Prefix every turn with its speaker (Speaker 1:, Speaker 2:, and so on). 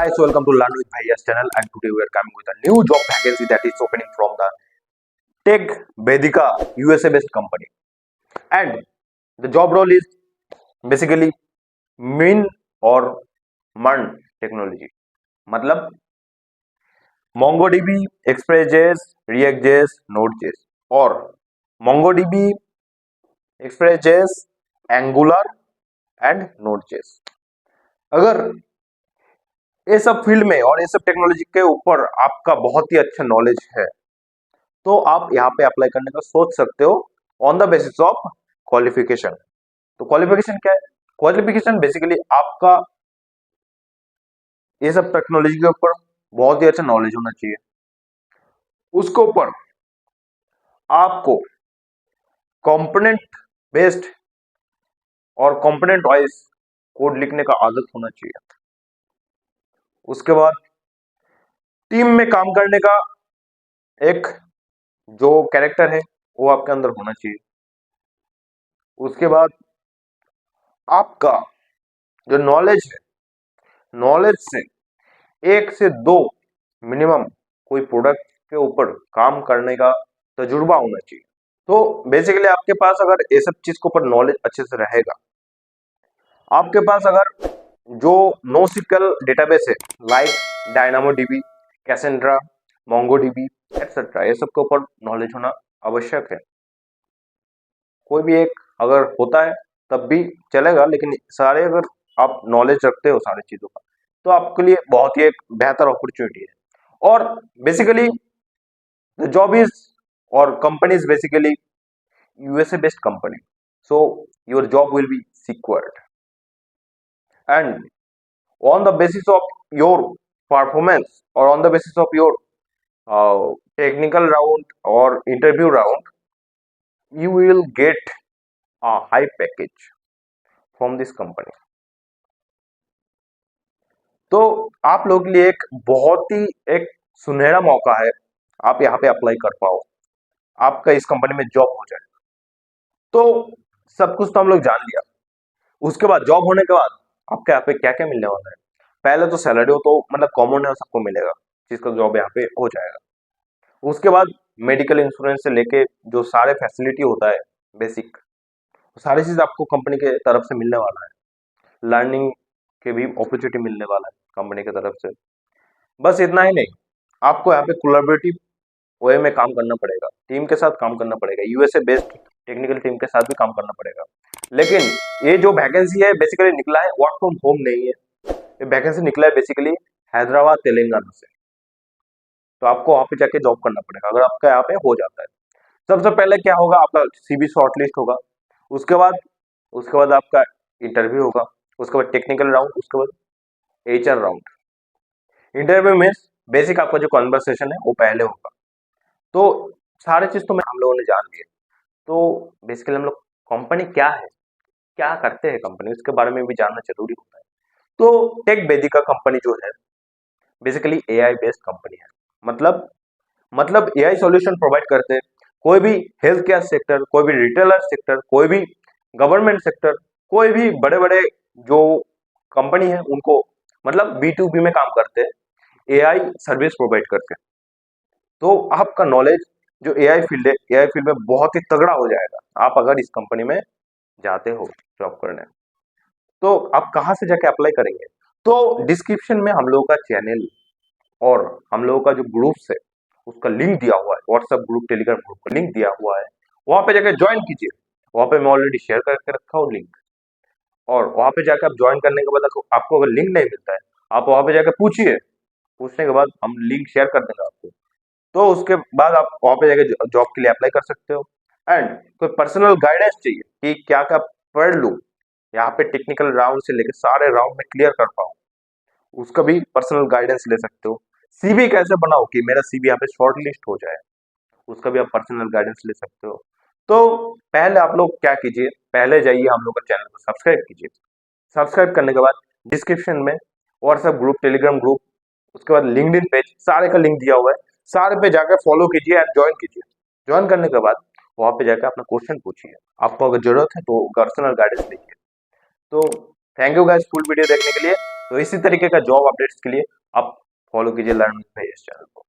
Speaker 1: Hi, so welcome to Learn with Bhaiya's channel, and today we are coming with a new job vacancy that is opening from the Tech Vedika USA based company. And the job role is basically Min or MUN technology. मतलब MongoDB, Express.js, React.js, Node.js और MongoDB, Express.js, Angular and Node.js. अगर ये सब field में और ये सब technology के ऊपर आपका बहुत ही अच्छा नॉलेज है तो आप यहाँ पे अप्लाई करने का सोच सकते हो on the basis of qualification. तो क्वालिफिकेशन क्या है? क्वालिफिकेशन बेसिकली आपका ये सब टेक्नोलॉजी के ऊपर बहुत ही अच्छा नॉलेज होना चाहिए. उसके ऊपर आपको कंपोनेंट बेस्ड और कंपोनेंट वाइज कोड लिखने का आदत होना चाहिए. उसके बाद टीम में काम करने का एक जो कैरेक्टर है वो आपके अंदर होना चाहिए. उसके बाद आपका जो नॉलेज है, नॉलेज से 1 से 2 मिनिमम कोई प्रोडक्ट के ऊपर काम करने का तजुर्बा होना चाहिए. तो बेसिकली आपके पास अगर ये सब चीज के ऊपर नॉलेज अच्छे से रहेगा, आपके पास अगर जो NoSQL डेटाबेस है like DynamoDB, Cassandra, MongoDB etcetera, ये सब के ऊपर नॉलेज होना आवश्यक है. कोई भी एक अगर होता है तब भी चलेगा, लेकिन सारे अगर आप नॉलेज रखते हो सारी चीजों का तो आपके लिए बहुत ही एक बेहतर अपॉर्चुनिटी है. और बेसिकली द जॉब इज और company is basically USA based company, so your job will be secured and on the basis of your performance or on the basis of your technical round or interview round, you will get a high package from this company. तो आप लोगों के लिए एक बहुत ही एक सुनहरा मौका है, आप यहाँ पे अप्लाई कर पाओ, आपका इस कंपनी में जॉब हो जाए. तो सब कुछ तो हम लोग जान लिया. उसके बाद जॉब होने के बाद आपके यहाँ पे क्या क्या मिलने वाला है? पहले तो सैलरी हो तो मतलब कॉमन है, सबको मिलेगा जिसका जॉब यहाँ पे हो जाएगा. उसके बाद मेडिकल इंश्योरेंस से लेके जो सारे फैसिलिटी होता है बेसिक, सारी चीज आपको कंपनी के तरफ से मिलने वाला है. लर्निंग के भी अपॉर्चुनिटी मिलने वाला है कंपनी की तरफ से. बस इतना ही नहीं, आपको यहाँ पे कोलैबोरेटिव वे में काम करना पड़ेगा, टीम के साथ काम करना पड़ेगा, यूएसए बेस्ड टेक्निकल टीम के साथ भी काम करना पड़ेगा. लेकिन ये जो वैकेंसी है बेसिकली निकला है वर्क फ्रॉम होम नहीं है, ये वैकेंसी निकला है बेसिकली हैदराबाद तेलंगाना से. तो आपको वहां पे जाके जॉब करना पड़ेगा अगर आपका यहाँ पे हो जाता है. सबसे पहले क्या होगा, आपका सीवी शॉर्टलिस्ट होगा. उसके बाद आपका इंटरव्यू होगा. उसके बाद टेक्निकल राउंड. उसके बाद एचआर राउंड. इंटरव्यू में बेसिक आपका जो कन्वर्सेशन है वो पहले होगा. तो सारे चीज तो हम लोगों ने जान लिए. तो बेसिकली हम लोग कंपनी क्या है, क्या करते हैं कंपनी, उसके बारे में भी जानना जरूरी होता है. तो टेक वेदिका कंपनी जो है बेसिकली एआई बेस्ड कंपनी है. मतलब एआई सॉल्यूशन प्रोवाइड करते हैं. कोई भी हेल्थ केयर सेक्टर, कोई भी रिटेलर सेक्टर, कोई भी गवर्नमेंट सेक्टर, कोई भी बड़े बड़े जो कंपनी है उनको मतलब B2B में काम करते हैं, एआई सर्विस प्रोवाइड करते हैं. तो आपका नॉलेज जो एआई फील्ड है, एआई फील्ड में बहुत ही तगड़ा हो जाएगा आप अगर इस कंपनी में जाते हो जॉब करने. तो आप कहाँ से जाके अप्लाई करेंगे? तो डिस्क्रिप्शन में हम लोगों का चैनल और हम लोगों का जो ग्रुप्स है उसका लिंक दिया हुआ है, व्हाट्सएप ग्रुप, टेलीग्राम ग्रुप का लिंक दिया हुआ है. वहां पे जाके ज्वाइन कीजिए. वहां पे मैं ऑलरेडी शेयर करके रखा हूँ लिंक. और वहां पे जाकर आप ज्वाइन करने के बाद आपको अगर लिंक नहीं मिलता है, आप वहां पे जाकर पूछिए. पूछने के बाद हम लिंक शेयर कर देंगे आपको. तो उसके बाद आप वहां पे जाके जॉब के लिए अप्लाई कर सकते हो. एंड कोई पर्सनल गाइडेंस चाहिए कि क्या क्या पढ़ लूं यहाँ पे टेक्निकल राउंड से लेकर सारे राउंड में क्लियर कर पाऊं, उसका भी पर्सनल गाइडेंस ले सकते हो. सीवी कैसे बनाओ कि मेरा सीवी यहाँ पे शॉर्ट लिस्ट हो जाए, उसका भी आप पर्सनल गाइडेंस ले सकते हो. तो पहले आप लोग क्या कीजिए, पहले जाइए हम लोग का चैनल को सब्सक्राइब कीजिए. सब्सक्राइब करने के बाद डिस्क्रिप्शन में व्हाट्सएप ग्रुप, टेलीग्राम ग्रुप, उसके बाद लिंक्डइन पेज, सारे का लिंक दिया हुआ है. सारे पे जाकर फॉलो कीजिए एंड ज्वाइन कीजिए. ज्वाइन करने के बाद वहां पे जाकर अपना क्वेश्चन पूछिए. आपको अगर जरूरत है तो पर्सनल गाइडेंस लीजिए. तो thank you guys full video देखने के लिए. तो इसी तरीके का जॉब अपडेट्स के लिए आप फॉलो कीजिए लर्न विद इस चैनल को।